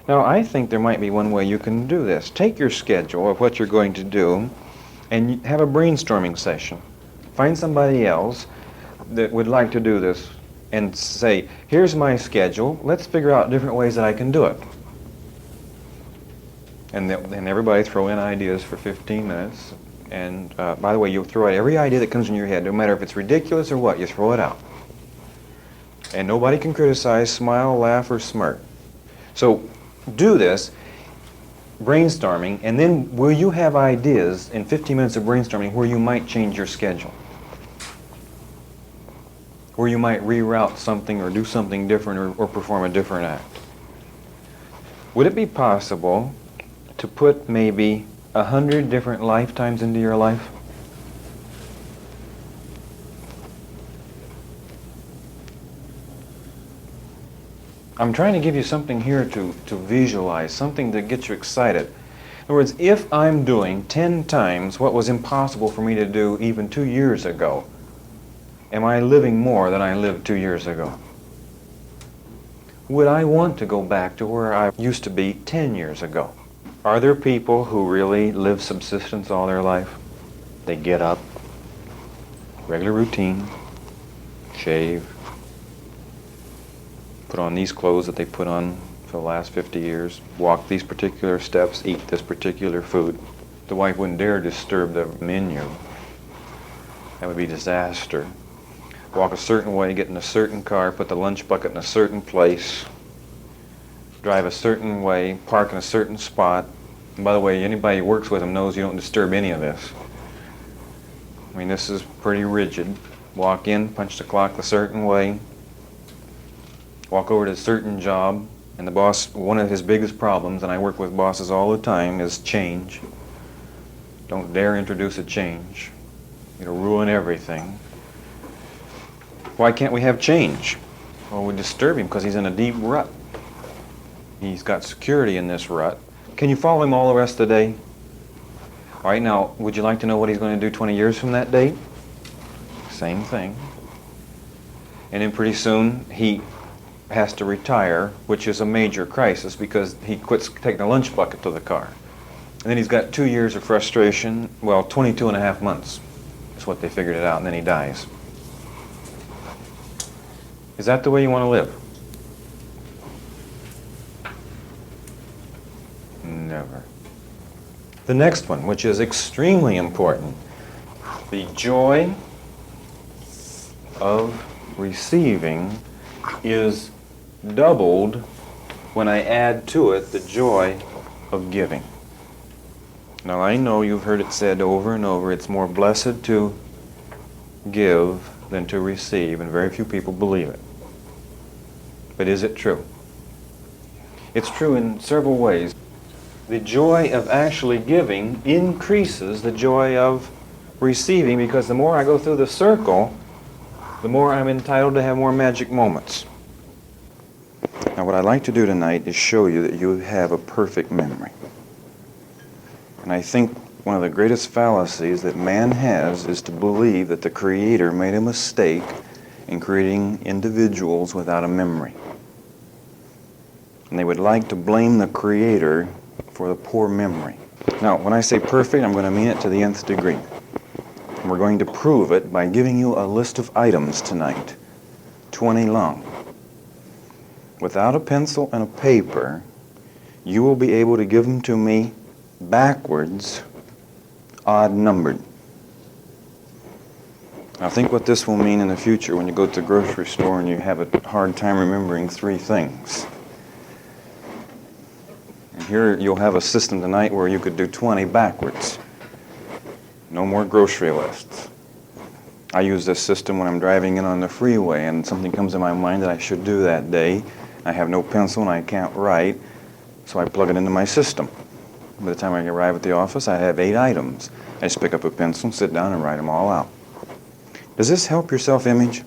Now, I think there might be one way you can do this. Take your schedule of what you're going to do and have a brainstorming session. Find somebody else that would like to do this and say, here's my schedule, let's figure out different ways that I can do it. And everybody throw in ideas for 15 minutes. And by the way, you'll throw out every idea that comes in your head, no matter if it's ridiculous or what, you throw it out. And nobody can criticize, smile, laugh, or smirk. So do this, brainstorming, and then will you have ideas in 15 minutes of brainstorming where you might change your schedule? Where you might reroute something or do something different or perform a different act? Would it be possible to put maybe 100 different lifetimes into your life? I'm trying to give you something here to visualize, something to get you excited. In other words, if I'm doing 10 times what was impossible for me to do even 2 years ago, am I living more than I lived 2 years ago? Would I want to go back to where I used to be 10 years ago? Are there people who really live subsistence all their life? They get up, regular routine, shave, put on these clothes that they put on for the last 50 years, walk these particular steps, eat this particular food. The wife wouldn't dare disturb the menu. That would be disaster. Walk a certain way, get in a certain car, put the lunch bucket in a certain place, drive a certain way, park in a certain spot. And by the way, anybody who works with them knows you don't disturb any of this. I mean, this is pretty rigid. Walk in, punch the clock a certain way, walk over to a certain job, and the boss, one of his biggest problems, and I work with bosses all the time, is change. Don't dare introduce a change. It'll ruin everything. Why can't we have change? Well, we disturb him because he's in a deep rut. He's got security in this rut. Can you follow him all the rest of the day? All right, now, would you like to know what he's going to do 20 years from that date? Same thing. And then pretty soon he has to retire, which is a major crisis because he quits taking the lunch bucket to the car. And then he's got 2 years of frustration, well, 22 and a half months. That's what they figured it out, and then he dies. Is that the way you want to live? Never. The next one, which is extremely important, the joy of receiving is doubled when I add to it the joy of giving. Now I know you've heard it said over and over, it's more blessed to give than to receive, and very few people believe it. But is it true? It's true in several ways. The joy of actually giving increases the joy of receiving because the more I go through the circle, the more I'm entitled to have more magic moments. Now what I'd like to do tonight is show you that you have a perfect memory. And I think one of the greatest fallacies that man has is to believe that the Creator made a mistake in creating individuals without a memory. And they would like to blame the Creator for the poor memory. Now, when I say perfect, I'm going to mean it to the nth degree. And we're going to prove it by giving you a list of items tonight, 20 long. Without a pencil and a paper, you will be able to give them to me backwards, odd numbered. Now think what this will mean in the future when you go to the grocery store and you have a hard time remembering 3 things. And here you'll have a system tonight where you could do 20 backwards. No more grocery lists. I use this system when I'm driving in on the freeway and something comes in my mind that I should do that day. I have no pencil and I can't write, so I plug it into my system. By the time I arrive at the office, I have 8 items. I just pick up a pencil, sit down, and write them all out. Does this help your self-image?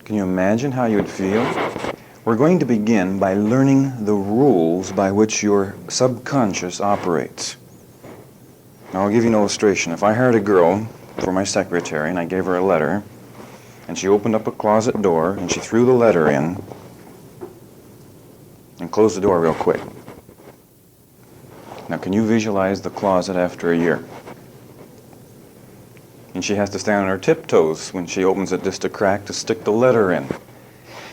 Can you imagine how you would feel? We're going to begin by learning the rules by which your subconscious operates. Now, I'll give you an illustration. If I hired a girl for my secretary and I gave her a letter, and she opened up a closet door and she threw the letter in, And close the door real quick. Now, can you visualize the closet after a year? And she has to stand on her tiptoes when she opens it just a crack to stick the letter in.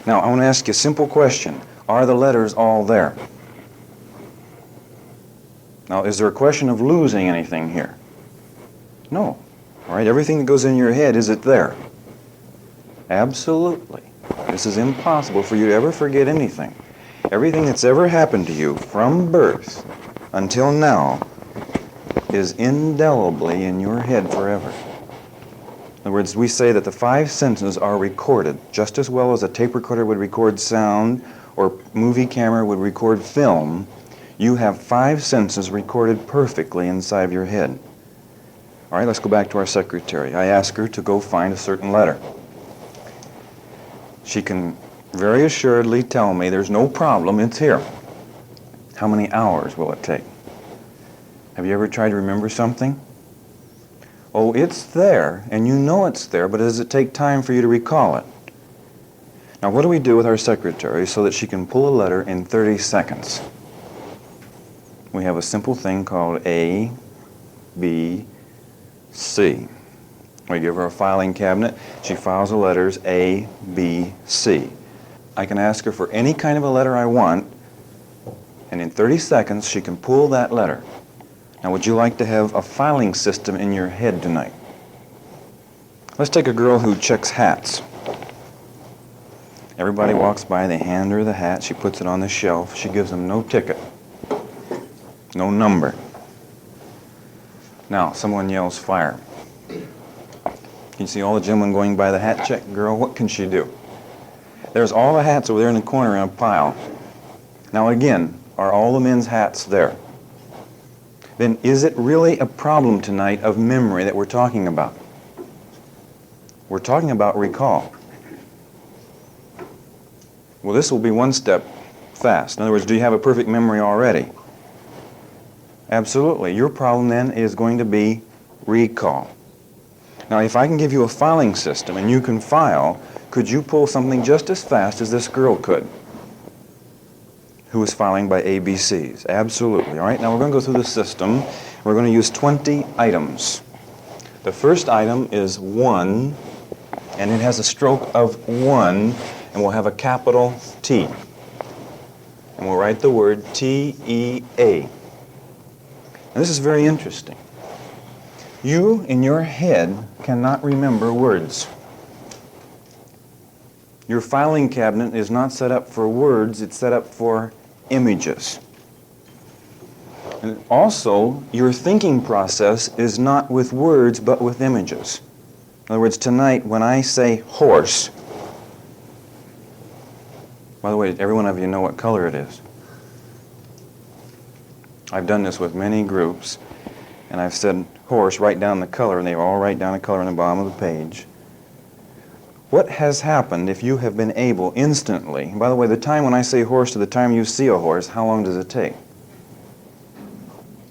Now, I want to ask you a simple question. Are the letters all there? Now, is there a question of losing anything here? No. All right, everything that goes in your head, is it there? Absolutely. This is impossible for you to ever forget anything. Everything that's ever happened to you from birth until now is indelibly in your head forever. In other words, we say that the 5 senses are recorded just as well as a tape recorder would record sound or movie camera would record film. You have 5 senses recorded perfectly inside of your head. All right, let's go back to our secretary. I ask her to go find a certain letter. She can very assuredly tell me there's no problem, it's here. How many hours will it take? Have you ever tried to remember something? Oh, it's there, and you know it's there, but does it take time for you to recall it? Now, what do we do with our secretary so that she can pull a letter in 30 seconds? We have a simple thing called A, B, C. We give her a filing cabinet. She files the letters A, B, C. I can ask her for any kind of a letter I want, and in 30 seconds she can pull that letter. Now, would you like to have a filing system in your head tonight? Let's take a girl who checks hats. Everybody walks by, they hand her the hat, she puts it on the shelf, she gives them no ticket, no number. Now, someone yells fire. Can you see all the gentlemen going by the hat check girl? What can she do? There's all the hats over there in the corner in a pile. Now again, are all the men's hats there? Then is it really a problem tonight of memory that we're talking about? We're talking about recall. Well, this will be one step fast. In other words, do you have a perfect memory already? Absolutely. Your problem then is going to be recall. Now, if I can give you a filing system and you can file, could you pull something just as fast as this girl could, who was filing by ABCs? Absolutely. All right, now we're going to go through the system. We're going to use 20 items. The first item is 1, and it has a stroke of 1, and we'll have a capital T. And we'll write the word T-E-A. Now, this is very interesting. You, in your head, cannot remember words. Your filing cabinet is not set up for words, it's set up for images. And also, your thinking process is not with words, but with images. In other words, tonight, when I say horse, by the way, every one of you know what color it is. I've done this with many groups, and I've said horse, write down the color, and they all write down the color on the bottom of the page. What has happened if you have been able instantly, by the way, the time when I say horse to the time you see a horse, how long does it take?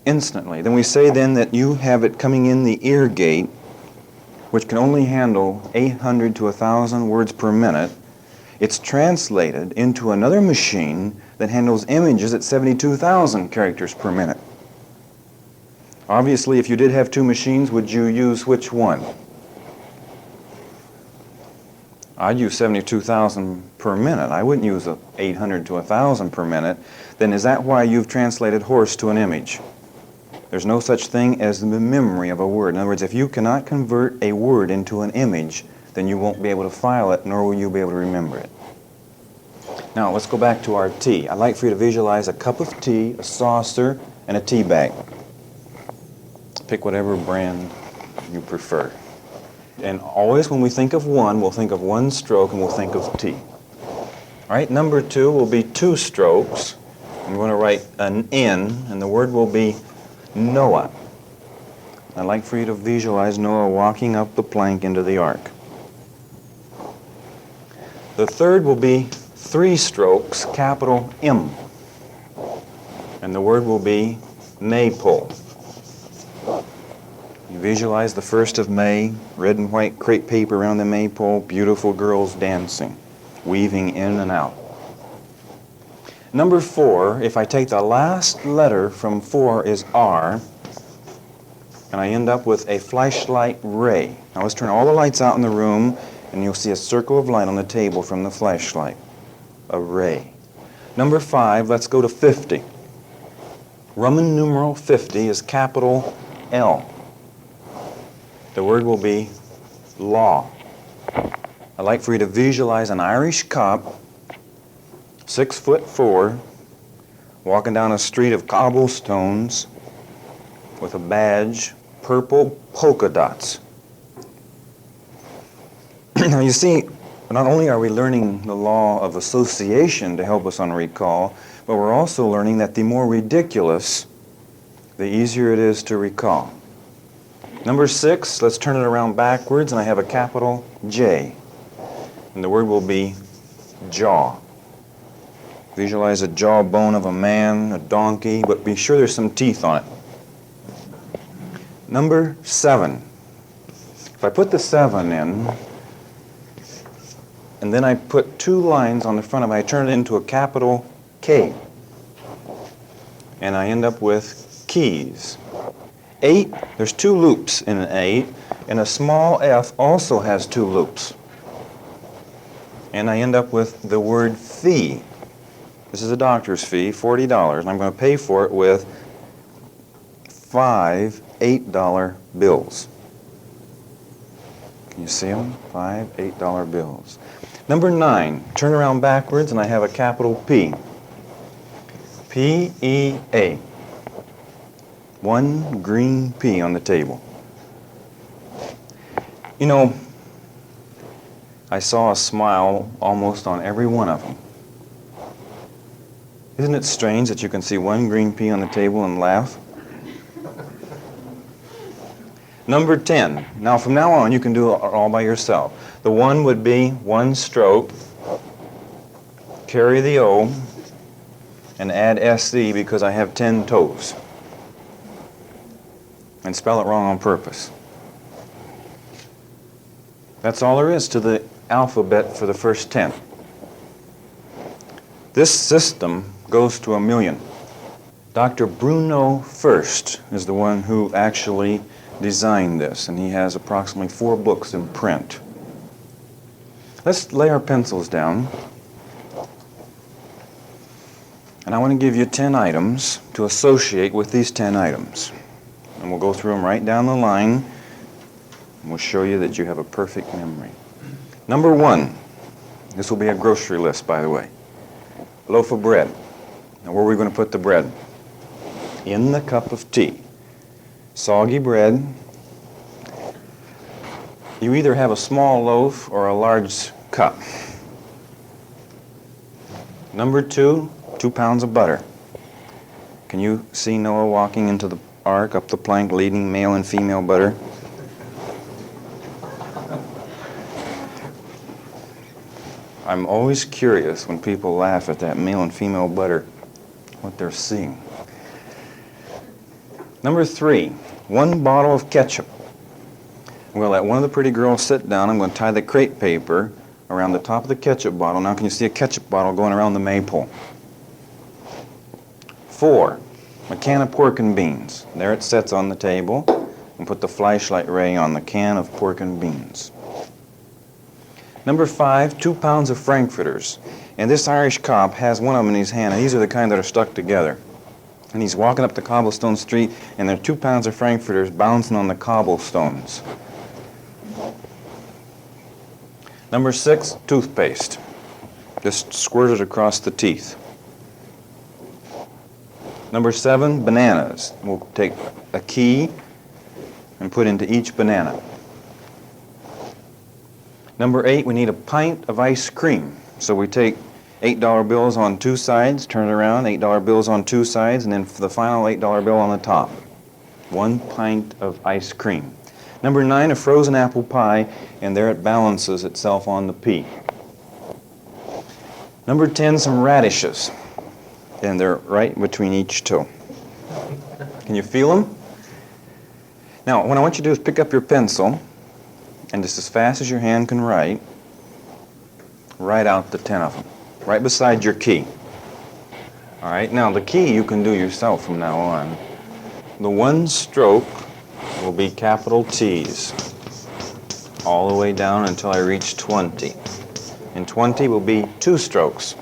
Instantly. Then we say then that you have it coming in the ear gate, which can only handle 800 to 1,000 words per minute. It's translated into another machine that handles images at 72,000 characters per minute. Obviously, if you did have 2 machines, would you use which one? I'd use 72,000 per minute. I wouldn't use 800 to 1,000 per minute. Then is that why you've translated horse to an image? There's no such thing as the memory of a word. In other words, if you cannot convert a word into an image, then you won't be able to file it, nor will you be able to remember it. Now, let's go back to our tea. I'd like for you to visualize a cup of tea, a saucer, and a tea bag. Pick whatever brand you prefer. And always when we think of 1, we'll think of 1 stroke and we'll think of tea. All right, number 2 will be 2 strokes. I'm going to write an N, and the word will be Noah. I'd like for you to visualize Noah walking up the plank into the ark. The third will be 3 strokes, capital M. And the word will be Maypole. You visualize the 1st of May, red and white crepe paper around the maypole, beautiful girls dancing, weaving in and out. Number 4, if I take the last letter from 4 is R, and I end up with a flashlight ray. Now let's turn all the lights out in the room, and you'll see a circle of light on the table from the flashlight. A ray. Number 5, let's go to 50. Roman numeral 50 is capital L. The word will be law. I'd like for you to visualize an Irish cop, 6'4", walking down a street of cobblestones with a badge, purple polka dots. Now you see, not only are we learning the law of association to help us on recall, but we're also learning that the more ridiculous, the easier it is to recall. Number 6, let's turn it around backwards, and I have a capital J. And the word will be jaw. Visualize a jawbone of a man, a donkey, but be sure there's some teeth on it. Number 7. If I put the 7 in, and then I put 2 lines on the front of it, I turn it into a capital K. And I end up with keys. 8, there's 2 loops in an 8, and a small f also has 2 loops. And I end up with the word fee. This is a doctor's fee, $40, and I'm going to pay for it with 5 $8 bills. Can you see them? 5 $8 bills. Number 9, turn around backwards, and I have a capital P. P-E-A. 1 green pea on the table. You know, I saw a smile almost on every one of them. Isn't it strange that you can see 1 green pea on the table and laugh? Number 10. Now from now on you can do it all by yourself. The 1 would be 1 stroke, carry the O, and add SC because I have 10 toes. And spell it wrong on purpose. That's all there is to the alphabet for the first 10. This system goes to 1,000,000. Dr. Bruno First is the one who actually designed this, and he has approximately 4 books in print. Let's lay our pencils down. And I want to give you 10 items to associate with these 10 items. And we'll go through them right down the line, and we'll show you that you have a perfect memory. Number 1, this will be a grocery list, by the way. Loaf of bread. Now where are we going to put the bread? In the cup of tea. Soggy bread. You either have a small loaf or a large cup. Number 2, 2 pounds of butter. Can you see Noah walking into the ark up the plank leading male and female butter? I'm always curious when people laugh at that male and female butter, what they're seeing. Number 3, 1 bottle of ketchup. We'll let one of the pretty girls sit down. I'm going to tie the crepe paper around the top of the ketchup bottle. Now can you see a ketchup bottle going around the maypole? 4, a can of pork and beans. There it sits on the table. And put the flashlight ray on the can of pork and beans. Number 5, 2 pounds of frankfurters. And this Irish cop has one of them in his hand, and these are the kind that are stuck together. And he's walking up the cobblestone street, and there are 2 pounds of frankfurters bouncing on the cobblestones. Number 6, toothpaste. Just squirt it across the teeth. Number 7, bananas. We'll take a key and put into each banana. Number 8, we need a pint of ice cream. So we take $8 bills on 2 sides, turn it around, $8 bills on 2 sides, and then for the final $8 bill on the top. 1 pint of ice cream. Number 9, a frozen apple pie, and there it balances itself on the P. Number 10, some radishes, and they're right between each toe. Can you feel them? Now, what I want you to do is pick up your pencil, and just as fast as your hand can write out the 10 of them, right beside your key. All right, now the key you can do yourself from now on. The one stroke will be capital T's all the way down until I reach 20. And 20 will be two strokes.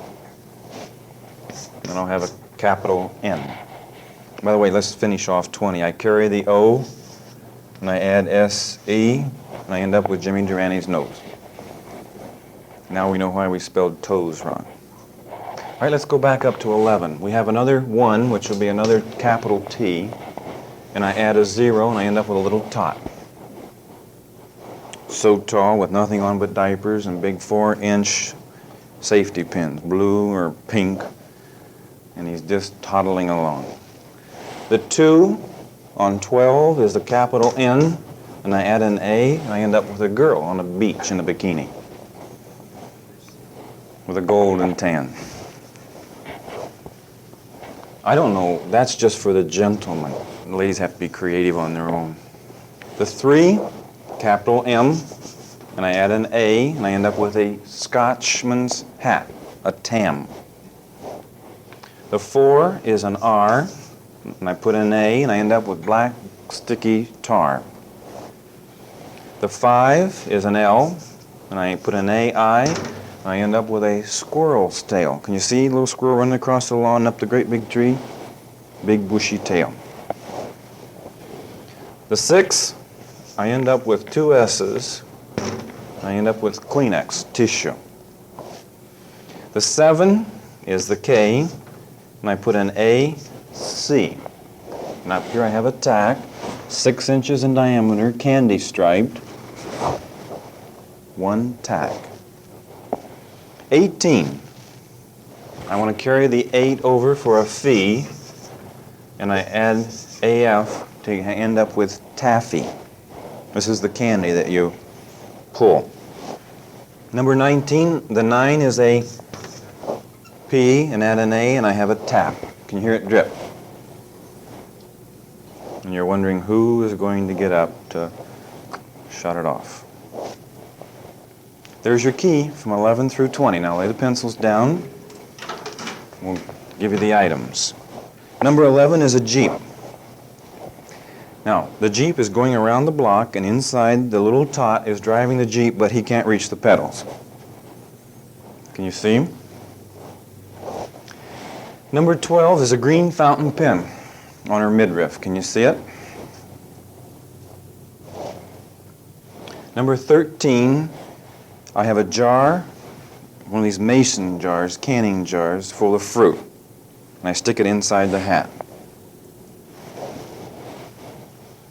Then I'll have a capital N. By the way, let's finish off 20. I carry the O, and I add S-E, and I end up with Jimmy Durani's nose. Now we know why we spelled toes wrong. All right, let's go back up to 11. We have another 1, which will be another capital T, and I add a 0, and I end up with a little tot. So tall, with nothing on but diapers and big 4-inch safety pins, blue or pink, and he's just toddling along. The 2 on 12 is the capital N, and I add an A, and I end up with a girl on a beach in a bikini with a golden tan. I don't know, that's just for the gentlemen. The ladies have to be creative on their own. The 3, capital M, and I add an A, and I end up with a Scotchman's hat, a tam. The 4 is an R, and I put an A, and I end up with black sticky tar. The 5 is an L, and I put an AI, and I end up with a squirrel's tail. Can you see a little squirrel running across the lawn up the great big tree? Big bushy tail. The 6, I end up with 2 S's. I end up with Kleenex, tissue. The 7 is the K, and I put an A, C. And up here I have a tack, 6 inches in diameter, candy striped. 1 tack. 18. I want to carry the 8 over for a fee, and I add AF to end up with taffy. This is the candy that you pull. Number 19, the 9 is a P, and add an A, and I have a tap. Can you hear it drip? And you're wondering who is going to get up to shut it off. There's your key from 11 through 20. Now lay the pencils down. We'll give you the items. Number 11 is a Jeep. Now, the Jeep is going around the block, and inside the little tot is driving the Jeep, but he can't reach the pedals. Can you see him? Number 12 is a green fountain pen on her midriff. Can you see it? Number 13, I have a jar, one of these mason jars, canning jars, full of fruit. And I stick it inside the hat.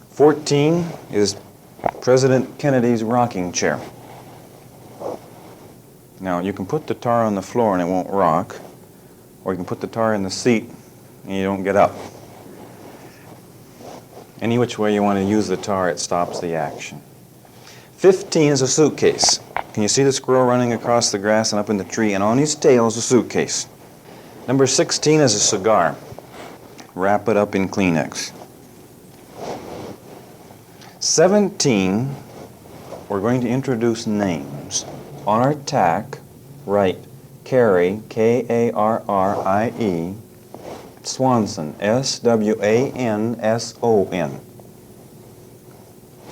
14 is President Kennedy's rocking chair. Now, you can put the tar on the floor and it won't rock, or you can put the tar in the seat and you don't get up. Any which way you want to use the tar, it stops the action. 15 is a suitcase. Can you see the squirrel running across the grass and up in the tree, and on his tail is a suitcase. Number 16 is a cigar. Wrap it up in Kleenex. 17, we're going to introduce names. On our tack, write Carrie, K-A-R-R-I-E, Swanson, S-W-A-N-S-O-N.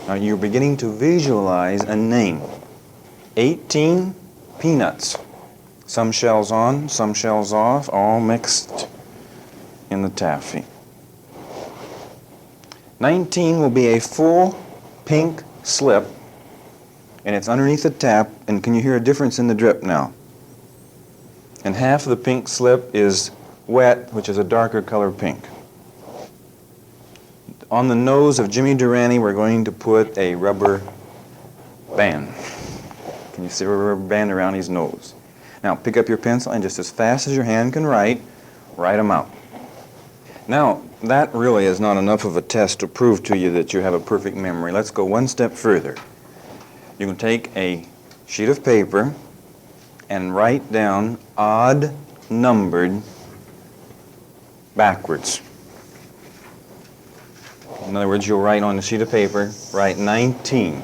Now you're beginning to visualize a name. 18, peanuts. Some shells on, some shells off, all mixed in the taffy. 19 will be a full pink slip, and it's underneath the tap, and can you hear a difference in the drip now? And half of the pink slip is wet, which is a darker color pink. On the nose of Jimmy Durani, we're going to put a rubber band. Can you see a rubber band around his nose? Now, pick up your pencil, and just as fast as your hand can write them out. Now, that really is not enough of a test to prove to you that you have a perfect memory. Let's go one step further. You can take a sheet of paper and write down odd numbered backwards. In other words, you'll write on a sheet of paper, write 19,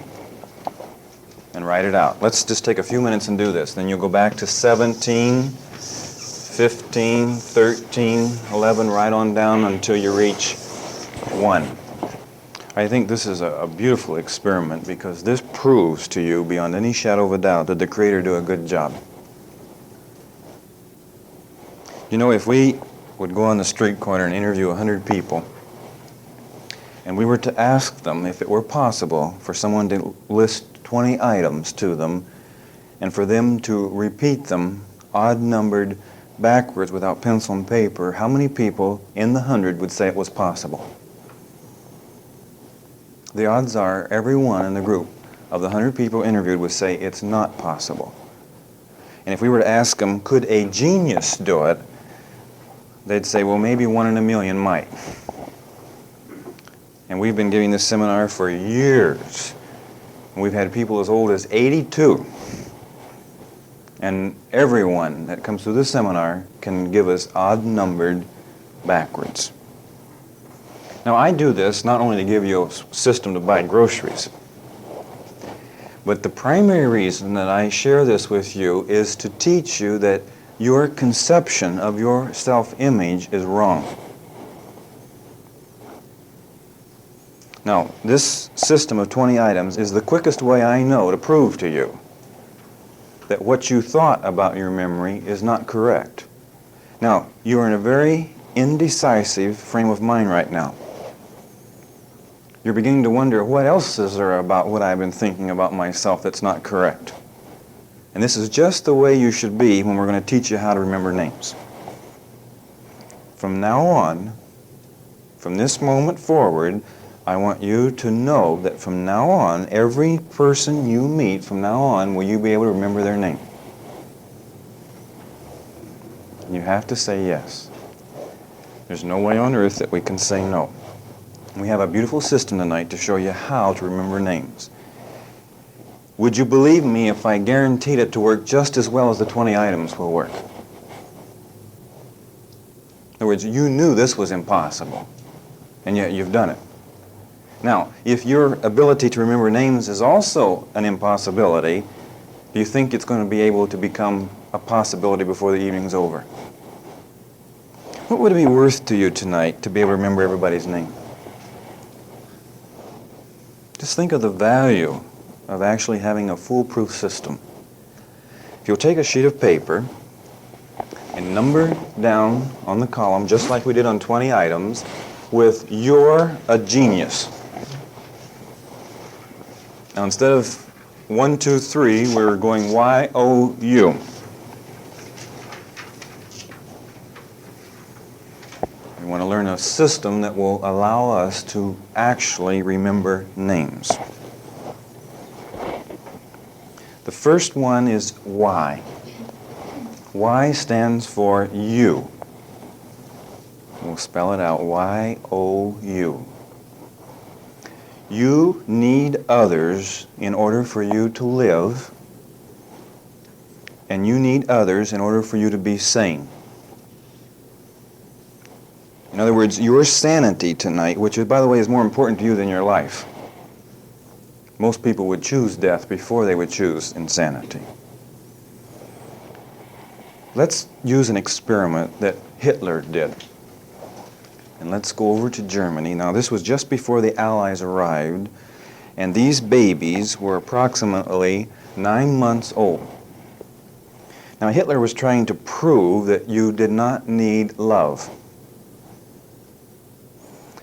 and write it out. Let's just take a few minutes and do this. Then you'll go back to 17, 15, 13, 11, right on down until you reach 1. I think this is a beautiful experiment because this proves to you beyond any shadow of a doubt that the Creator did a good job. You know, if we would go on the street corner and interview 100 people, and we were to ask them if it were possible for someone to list 20 items to them, and for them to repeat them odd-numbered backwards without pencil and paper, how many people in the 100 would say it was possible? The odds are everyone in the group of the 100 people interviewed would say it's not possible. And if we were to ask them, could a genius do it? They'd say, well, maybe 1 in a million might. And we've been giving this seminar for years. And we've had people as old as 82. And everyone that comes through this seminar can give us odd-numbered backwards. Now, I do this not only to give you a system to buy groceries, but the primary reason that I share this with you is to teach you that your conception of your self-image is wrong. Now, this system of 20 items is the quickest way I know to prove to you that what you thought about your memory is not correct. Now, you are in a very indecisive frame of mind right now. You're beginning to wonder, what else is there about what I've been thinking about myself that's not correct? And this is just the way you should be when we're going to teach you how to remember names. From now on, from this moment forward, I want you to know that from now on, every person you meet, from now on, will you be able to remember their name? You have to say yes. There's no way on earth that we can say no. We have a beautiful system tonight to show you how to remember names. Would you believe me if I guaranteed it to work just as well as the 20 items will work? In other words, you knew this was impossible, and yet you've done it. Now, if your ability to remember names is also an impossibility, do you think it's going to be able to become a possibility before the evening's over? What would it be worth to you tonight to be able to remember everybody's name? Just think of the value of actually having a foolproof system. If you'll take a sheet of paper and number down on the column, just like we did on 20 items, with "You're a genius." Now, instead of 1, 2, 3, we're going Y-O-U. We want to learn a system that will allow us to actually remember names. The first one is Y. Y stands for you. We'll spell it out, Y-O-U. You need others in order for you to live, and you need others in order for you to be sane. In other words, your sanity tonight, which, by the way, is more important to you than your life. Most people would choose death before they would choose insanity. Let's use an experiment that Hitler did. And let's go over to Germany. Now, this was just before the Allies arrived, and these babies were approximately 9 months old. Now, Hitler was trying to prove that you did not need love.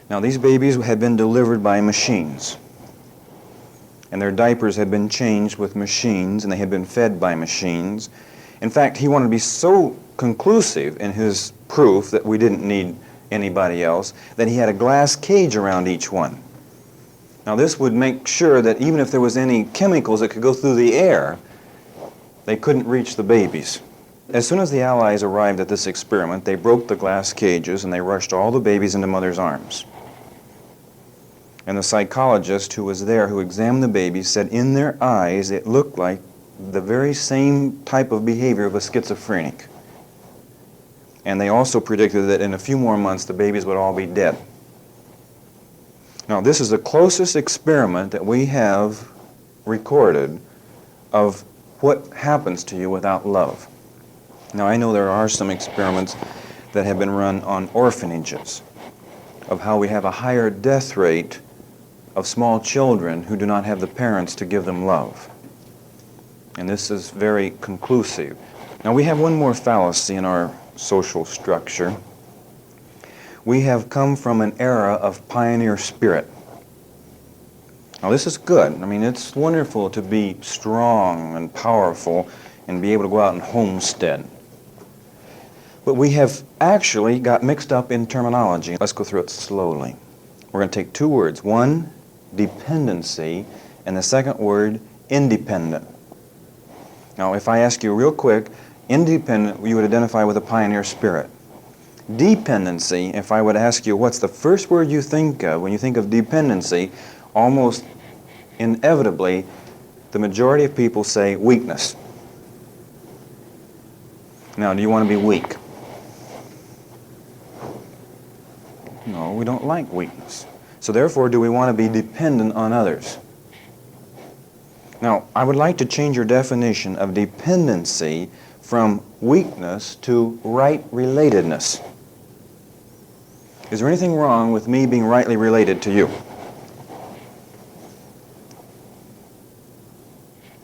Now, these babies had been delivered by machines, and their diapers had been changed with machines, and they had been fed by machines. In fact, he wanted to be so conclusive in his proof that we didn't need anybody else, that he had a glass cage around each one. Now, this would make sure that even if there was any chemicals that could go through the air, they couldn't reach the babies. As soon as the Allies arrived at this experiment, they broke the glass cages and they rushed all the babies into mother's arms. And the psychologist who was there, who examined the babies, said in their eyes it looked like the very same type of behavior of a schizophrenic. And they also predicted that in a few more months the babies would all be dead. Now, this is the closest experiment that we have recorded of what happens to you without love. Now, I know there are some experiments that have been run on orphanages of how we have a higher death rate of small children who do not have the parents to give them love. And this is very conclusive. Now, we have one more fallacy in our social structure. We have come from an era of pioneer spirit. Now, this is good. I mean, it's wonderful to be strong and powerful and be able to go out and homestead. But we have actually got mixed up in terminology. Let's go through it slowly. We're going to take two words. One, dependency, and the second word, independent. Now, if I ask you real quick, independent, you would identify with a pioneer spirit. Dependency, if I would ask you what's the first word you think of when you think of dependency, almost inevitably, the majority of people say weakness. Now, do you want to be weak? No, we don't like weakness. So therefore, do we want to be dependent on others? Now, I would like to change your definition of dependency from weakness to right relatedness. Is there anything wrong with me being rightly related to you?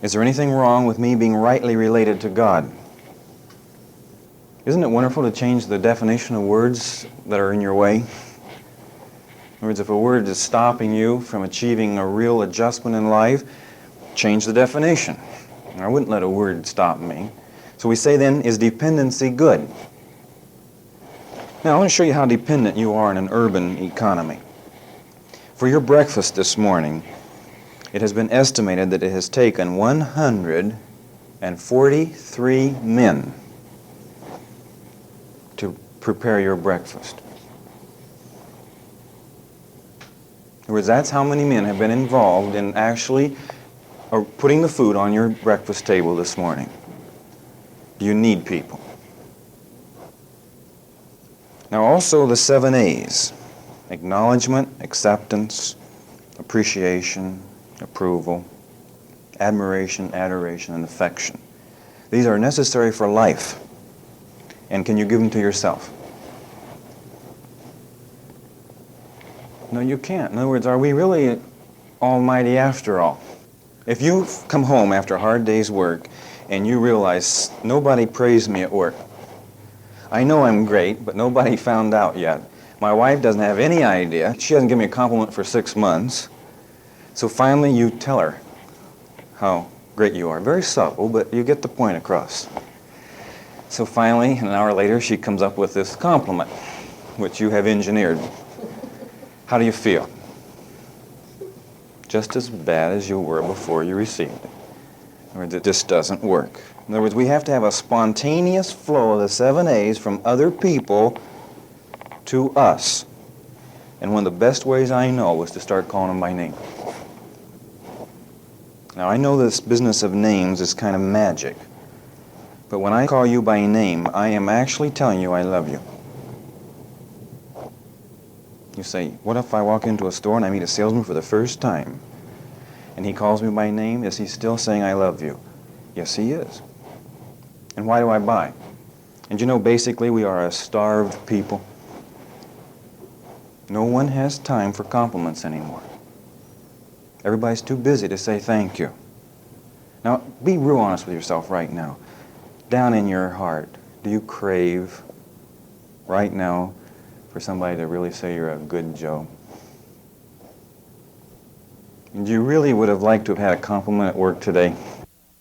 Is there anything wrong with me being rightly related to God? Isn't it wonderful to change the definition of words that are in your way? In other words, if a word is stopping you from achieving a real adjustment in life, change the definition. I wouldn't let a word stop me. So we say then, is dependency good? Now, I want to show you how dependent you are in an urban economy. For your breakfast this morning, it has been estimated that it has taken 143 men to prepare your breakfast. In other words, that's how many men have been involved in actually putting the food on your breakfast table this morning. You need people. Now also the 7 A's: acknowledgement, acceptance, appreciation, approval, admiration, adoration, and affection. These are necessary for life. And can you give them to yourself? No, you can't. In other words, are we really almighty after all? If you come home after a hard day's work and you realize nobody praised me at work, I know I'm great, but nobody found out yet. My wife doesn't have any idea. She hasn't given me a compliment for 6 months. So finally you tell her how great you are. Very subtle, but you get the point across. So finally, an hour later, she comes up with this compliment, which you have engineered. How do you feel? Just as bad as you were before you received it. In other words, it just doesn't work. In other words, we have to have a spontaneous flow of the 7 A's from other people to us. And one of the best ways I know was to start calling them by name. Now, I know this business of names is kind of magic. But when I call you by name, I am actually telling you I love you. You say, what if I walk into a store and I meet a salesman for the first time and he calls me by name? Is he still saying I love you? Yes, he is. And why do I buy? And you know, basically, we are a starved people. No one has time for compliments anymore. Everybody's too busy to say thank you. Now, be real honest with yourself right now. Down in your heart, do you crave right now for somebody to really say you're a good Joe? And you really would have liked to have had a compliment at work today?